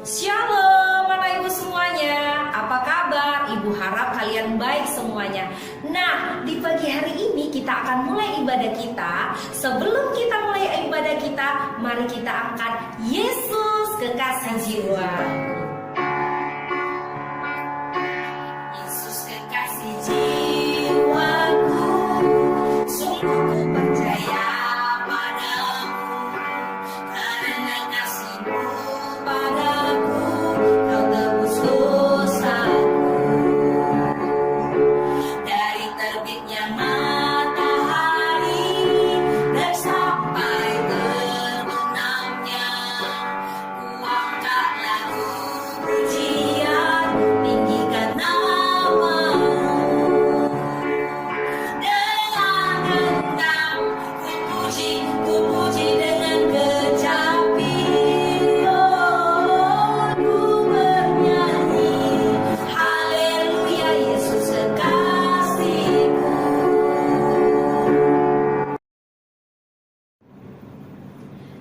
Shalom Bapak Ibu semuanya. Apa kabar? Ibu harap kalian baik semuanya. Nah, di pagi hari ini kita akan mulai ibadah kita. Sebelum kita mulai ibadah kita, mari kita angkat Yesus kekasih jiwa. Yesus kekasih jiwaku, sungguh ku percaya padamu, karena kasih-Mu padaku, Kau tebus dosaku. Dari terbitnya matahari dan sampai terbenamnya, ku angkat lagu pujian, tinggikan nama-Mu. Dengan gendang ku puji dengan kecapi. Oh, ku bernyanyi, haleluya Yesus kekasihku.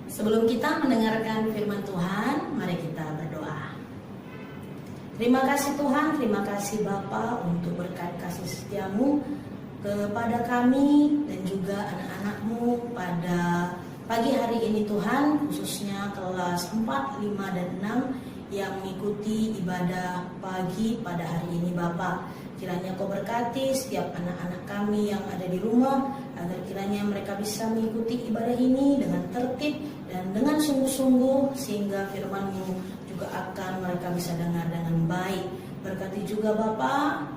Sebelum kita mendengarkan firman Tuhan, mari kita berdoa. Terima kasih Tuhan, terima kasih Bapa untuk berkat kasih setia-Mu kepada kami dan juga anak-anak-Mu pada pagi hari ini Tuhan, khususnya kelas 4, 5, dan 6 yang mengikuti ibadah pagi pada hari ini Bapa. Kiranya Kau berkati setiap anak-anak kami yang ada di rumah, agar kiranya mereka bisa mengikuti ibadah ini dengan tertib dan dengan sungguh-sungguh, sehingga firman-Mu juga akan mereka bisa dengar dengan baik. Berkati juga Bapak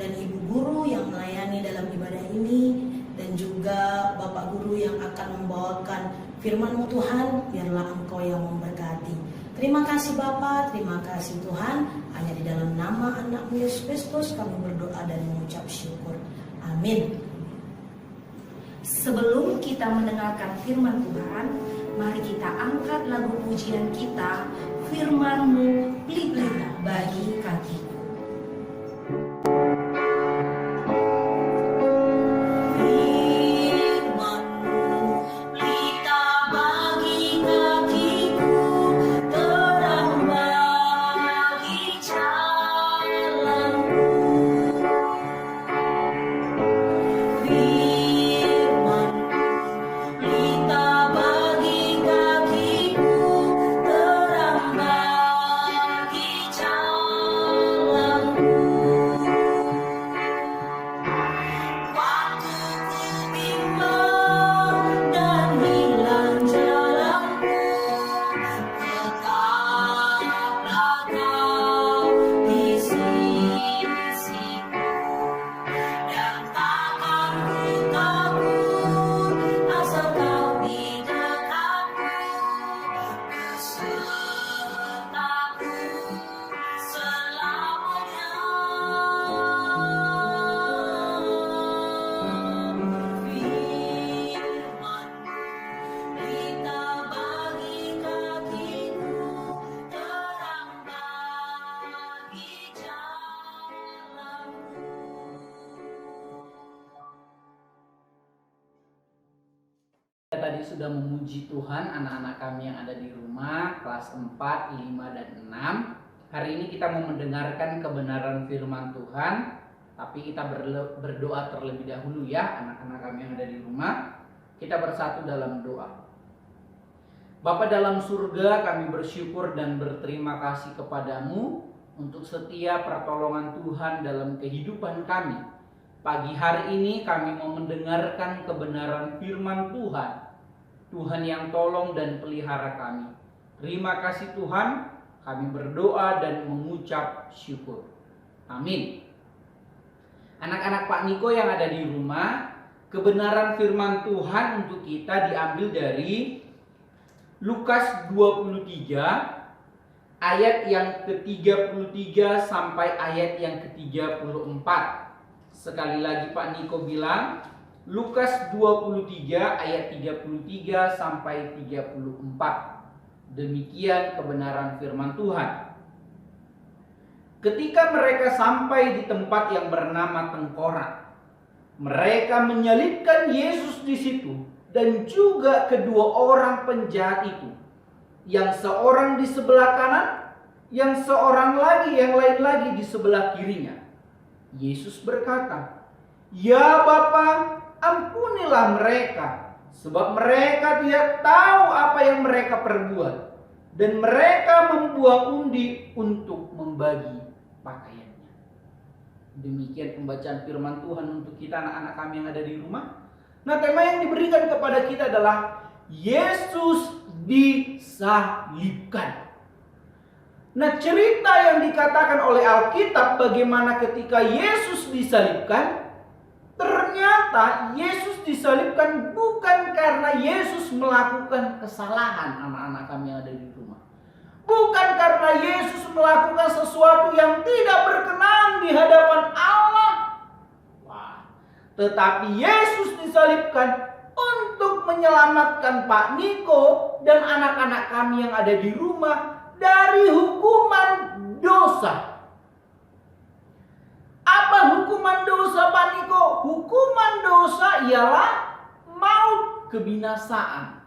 dan Ibu Guru yang melayani dalam ibadah ini, dan juga Bapak Guru yang akan membawakan firman-Mu Tuhan, biarlah Engkau yang memberkati. Terima kasih Bapa, terima kasih Tuhan. Hanya di dalam nama anak-Mu Yesus Kristus kami berdoa dan mengucap syukur. Amin. Sebelum kita mendengarkan firman Tuhan, mari kita angkat lagu pujian kita, firman-Mu pelita bagi kakiku. Tadi sudah memuji Tuhan anak-anak kami yang ada di rumah kelas 4, 5, dan 6. Hari ini kita mau mendengarkan kebenaran firman Tuhan, tapi kita berdoa terlebih dahulu ya anak-anak kami yang ada di rumah. Kita bersatu dalam doa. Bapa dalam surga, kami bersyukur dan berterima kasih kepadamu untuk setiap pertolongan Tuhan dalam kehidupan kami. Pagi hari ini kami mau mendengarkan kebenaran firman Tuhan. Tuhan yang tolong dan pelihara kami. Terima kasih Tuhan, kami berdoa dan mengucap syukur. Amin. Anak-anak Pak Niko yang ada di rumah, kebenaran firman Tuhan untuk kita diambil dari Lukas 23 ayat yang ke-33 sampai ayat yang ke-34. Sekali lagi Pak Niko bilang, Lukas 23 ayat 33 sampai 34. Demikian kebenaran firman Tuhan. Ketika mereka sampai di tempat yang bernama Tengkorak, mereka menyalibkan Yesus di situ dan juga kedua orang penjahat itu. yang seorang di sebelah kanan, yang seorang lagi, yang lain lagi di sebelah kirinya. Yesus berkata, "Ya Bapa, ampunilah mereka, sebab mereka tidak tahu apa yang mereka perbuat." Dan mereka membuang undi untuk membagi pakaiannya. Demikian pembacaan firman Tuhan untuk kita anak-anak kami yang ada di rumah. Nah, tema yang diberikan kepada kita adalah Yesus disalibkan. Nah, cerita yang dikatakan oleh Alkitab bagaimana ketika Yesus disalibkan, ternyata Yesus disalibkan bukan karena Yesus melakukan kesalahan anak-anak kami yang ada di rumah. Bukan karena Yesus melakukan sesuatu yang tidak berkenan di hadapan Allah. Wah, tetapi Yesus disalibkan untuk menyelamatkan Pak Niko dan anak-anak kami yang ada di rumah dari hukuman dosa. Apa hukuman dosa, Pak Niko? Hukuman dosa ialah maut, kebinasaan.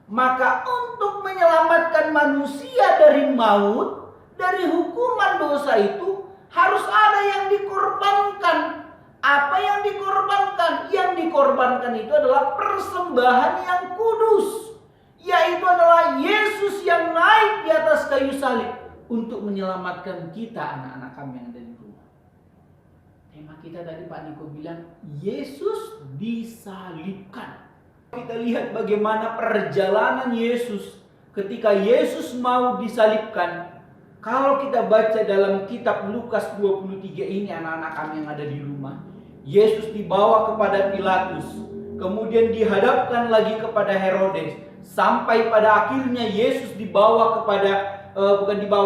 Maka untuk menyelamatkan manusia dari maut, dari hukuman dosa itu harus ada yang dikorbankan. Apa yang dikorbankan? Yang dikorbankan itu adalah persembahan yang kudus, yaitu adalah Yesus yang naik di atas kayu salib untuk menyelamatkan kita, anak-anak kami yang ada di rumah. Tema kita tadi Pak Niko bilang, Yesus disalibkan. Kita lihat bagaimana perjalanan Yesus ketika Yesus mau disalibkan. Kalau kita baca dalam kitab Lukas 23 ini, anak-anak kami yang ada di rumah, Yesus dibawa kepada Pilatus, kemudian dihadapkan lagi kepada Herodes, sampai pada akhirnya Yesus dibawa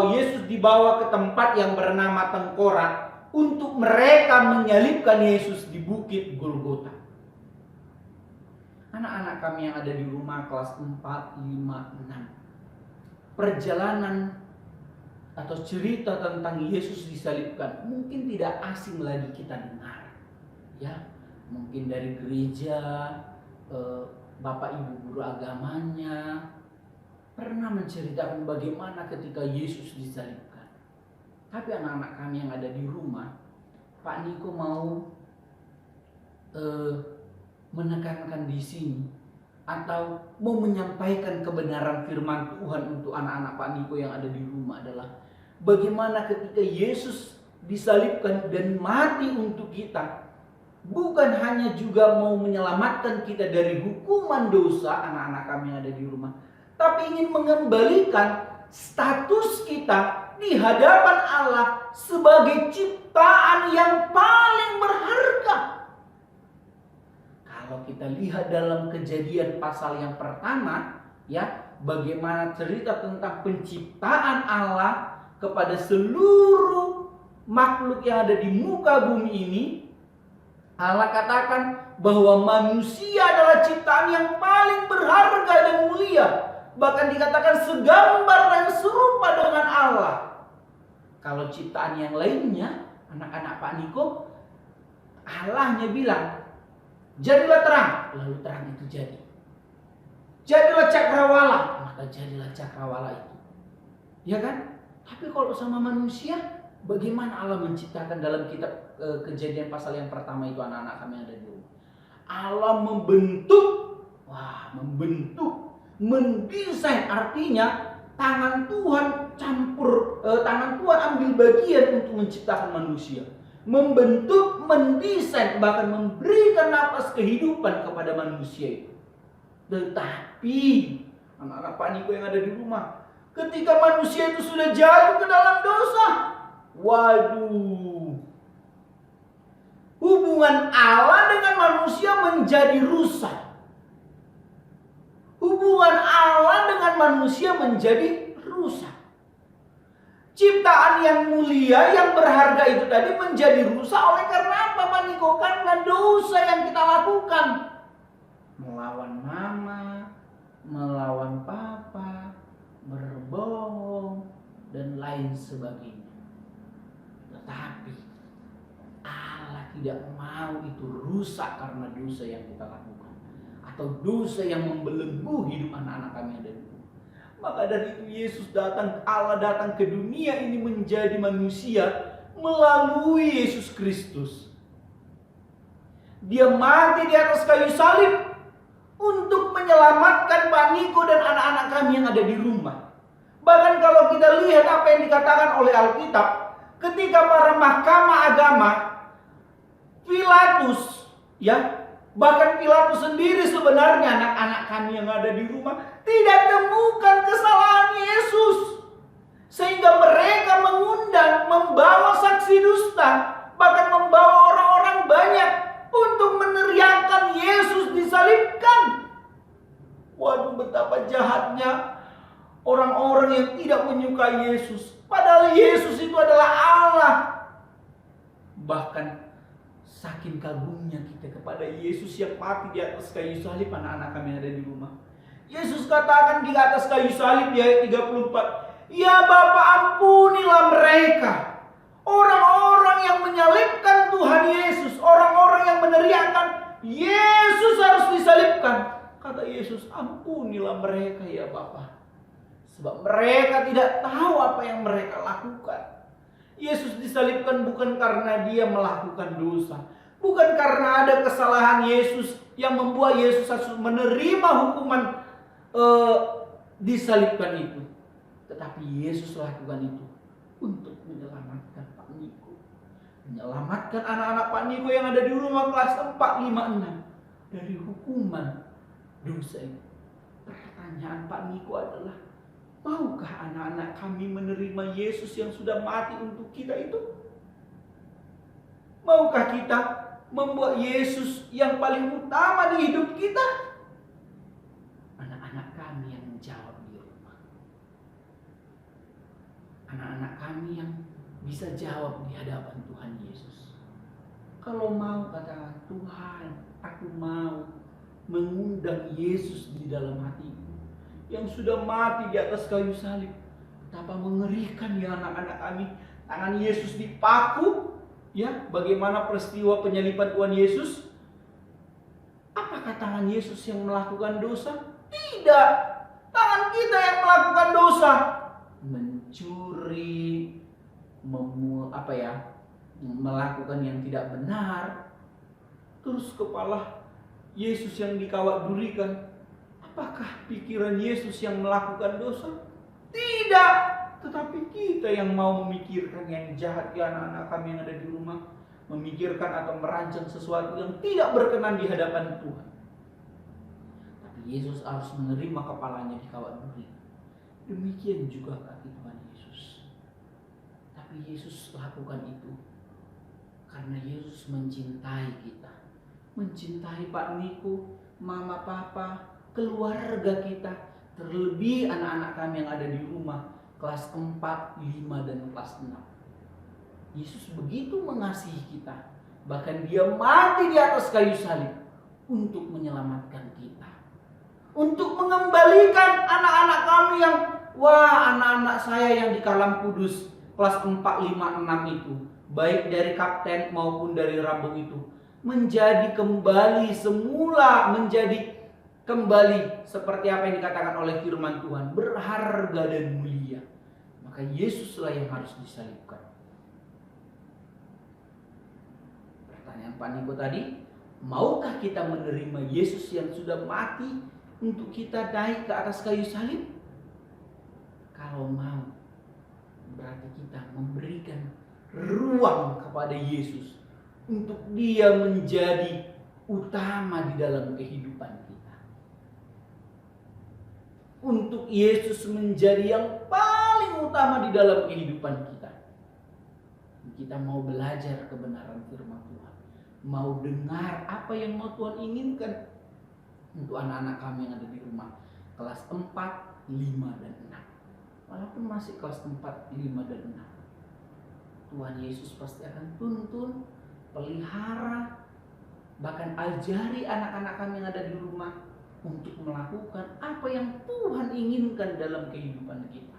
Yesus dibawa ke tempat yang bernama Tengkorak untuk mereka menyalibkan Yesus di bukit Golgota. Anak-anak kami yang ada di rumah kelas 4, 5, 6. Perjalanan atau cerita tentang Yesus disalibkan mungkin tidak asing lagi kita dengar. Ya, mungkin dari gereja, Bapak Ibu guru agamanya pernah menceritakan bagaimana ketika Yesus disalibkan. Tapi anak-anak kami yang ada di rumah, Pak Niko mau menekankan di sini atau mau menyampaikan kebenaran firman Tuhan untuk anak-anak Pak Niko yang ada di rumah adalah bagaimana ketika Yesus disalibkan dan mati untuk kita, bukan hanya juga mau menyelamatkan kita dari hukuman dosa anak-anak kami yang ada di rumah, tapi ingin mengembalikan status kita di hadapan Allah sebagai ciptaan yang paling berharga. Kalau kita lihat dalam Kejadian pasal yang pertama, ya, bagaimana cerita tentang penciptaan Allah kepada seluruh makhluk yang ada di muka bumi ini, Allah katakan bahwa manusia adalah ciptaan yang paling berharga dan mulia. Bahkan dikatakan segambar dan serupa dengan Allah. Kalau ciptaan yang lainnya, anak-anak Pak Niko, Allahnya bilang, jadilah terang, lalu terang itu jadi. Jadilah cakrawala, maka jadilah cakrawala itu. Ya kan? Tapi kalau sama manusia, bagaimana Allah menciptakan dalam kitab Kejadian pasal yang pertama itu anak-anak kami yang ada di rumah. Allah membentuk, mendesain, artinya tangan Tuhan tangan Tuhan ambil bagian untuk menciptakan manusia. Membentuk, mendesain, bahkan memberikan napas kehidupan kepada manusia itu. Tetapi anak-anak Pak Niko yang ada di rumah, ketika manusia itu sudah jatuh ke dalam dosa, waduh, hubungan Allah dengan manusia menjadi rusak. Hubungan Allah dengan manusia menjadi rusak. Ciptaan yang mulia, yang berharga itu tadi menjadi rusak oleh karena apa, Pak Niko? Karena dosa yang kita lakukan. Melawan mama, melawan papa, berbohong, dan lain sebagainya. Tetapi Allah tidak mau itu rusak karena dosa yang kita lakukan, atau dosa yang membelenggu hidup anak-anak kami yang ada di rumah. Maka dari itu Allah datang ke dunia ini menjadi manusia melalui Yesus Kristus. Dia mati di atas kayu salib untuk menyelamatkan Pak Niko dan anak-anak kami yang ada di rumah. Bahkan kalau kita lihat apa yang dikatakan oleh Alkitab, ketika para mahkamah agama, Pilatus, bahkan Pilatus sendiri sebenarnya anak-anak kami yang ada di rumah tidak temukan kesalahan Yesus. Sehingga mereka mengundang, membawa saksi dusta, bahkan membawa orang-orang banyak untuk meneriakkan Yesus disalibkan. Waduh, betapa jahatnya orang-orang yang tidak menyukai Yesus. Padahal Yesus itu adalah Allah. Bahkan saking kagumnya kita kepada Yesus yang mati di atas kayu salib, anak-anak kami yang ada di rumah. Yesus katakan di atas kayu salib di ayat 34, "Ya Bapa, ampunilah mereka." Orang-orang yang menyalibkan Tuhan Yesus, orang-orang yang meneriakkan Yesus harus disalibkan. Kata Yesus, "Ampunilah mereka ya Bapa, sebab mereka tidak tahu apa yang mereka lakukan." Yesus disalibkan bukan karena dia melakukan dosa, bukan karena ada kesalahan Yesus yang membuat Yesus harus menerima hukuman disalibkan itu. Tetapi Yesus lakukan itu untuk menyelamatkan Pak Niko, menyelamatkan anak-anak Pak Niko yang ada di rumah kelas 4, 5, 6 dari hukuman dosa itu. Pertanyaan Pak Niko adalah, maukah anak-anak kami menerima Yesus yang sudah mati untuk kita itu? Maukah kita membuat Yesus yang paling utama di hidup kita? Anak-anak kami yang menjawab di rumah. Anak-anak kami yang bisa jawab di hadapan Tuhan Yesus. Kalau mau, katakan, "Tuhan, aku mau mengundang Yesus di dalam hatiku yang sudah mati di atas kayu salib." Betapa mengerikan ya anak-anak kami. Tangan Yesus dipaku. Bagaimana peristiwa penyaliban Tuhan Yesus? Apakah tangan Yesus yang melakukan dosa? Tidak. Tangan kita yang melakukan dosa. Mencuri, melakukan yang tidak benar. Terus kepala Yesus yang dikawat durikan. Apakah pikiran Yesus yang melakukan dosa? Tidak. Tetapi kita yang mau memikirkan yang jahat ya anak-anak kami yang ada di rumah. Memikirkan atau merancang sesuatu yang tidak berkenan di hadapan Tuhan. Tapi Yesus harus menerima kepalanya dikawat duri. Demikian juga kaki Tuhan Yesus. Tapi Yesus lakukan itu karena Yesus mencintai kita. Mencintai Pak Niko, Mama, Papa, keluarga kita, terlebih anak-anak kami yang ada di rumah kelas 4, 5, dan kelas 6. Yesus begitu mengasihi kita, bahkan dia mati di atas kayu salib untuk menyelamatkan kita, untuk mengembalikan anak-anak kami yang anak-anak saya yang di Kalam Kudus kelas 4, 5, 6 itu, baik dari kapten maupun dari Rambung itu, menjadi kembali semula, menjadi kembali seperti apa yang dikatakan oleh firman Tuhan, berharga dan mulia. Maka Yesuslah yang harus disalibkan. Pertanyaan Pak Niko tadi, maukah kita menerima Yesus yang sudah mati untuk kita naik ke atas kayu salib? Kalau mau, berarti kita memberikan ruang kepada Yesus untuk dia menjadi utama di dalam kehidupan kita. Untuk Yesus menjadi yang paling utama di dalam kehidupan kita. Kita mau belajar kebenaran firman Tuhan, mau dengar apa yang mau Tuhan inginkan untuk anak-anak kami yang ada di rumah kelas 4, 5, dan 6. Walaupun masih kelas 4, 5, dan 6, Tuhan Yesus pasti akan tuntun, pelihara, bahkan ajari anak-anak kami yang ada di rumah untuk melakukan apa yang Tuhan inginkan dalam kehidupan kita.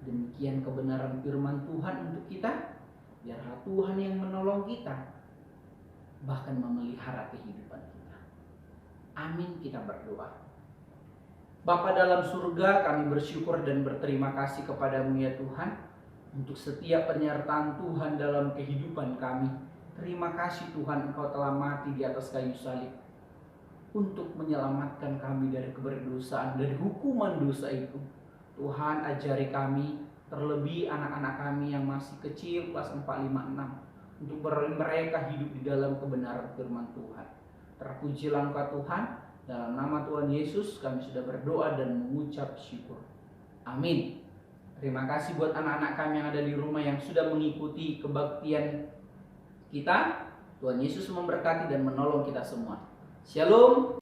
Demikian kebenaran firman Tuhan untuk kita. Biarlah Tuhan yang menolong kita, bahkan memelihara kehidupan kita. Amin, kita berdoa. Bapa dalam surga, kami bersyukur dan berterima kasih kepadamu ya Tuhan, untuk setiap penyertaan Tuhan dalam kehidupan kami. Terima kasih Tuhan, Engkau telah mati di atas kayu salib untuk menyelamatkan kami dari keberdosaan, dari hukuman dosa itu. Tuhan, ajari kami, terlebih anak-anak kami yang masih kecil, kelas 4, 5, 6, untuk mereka hidup di dalam kebenaran firman Tuhan. Terpujilah Engkau Tuhan. Dalam nama Tuhan Yesus kami sudah berdoa dan mengucap syukur. Amin. Terima kasih buat anak-anak kami yang ada di rumah yang sudah mengikuti kebaktian kita. Tuhan Yesus memberkati dan menolong kita semua. Shalom.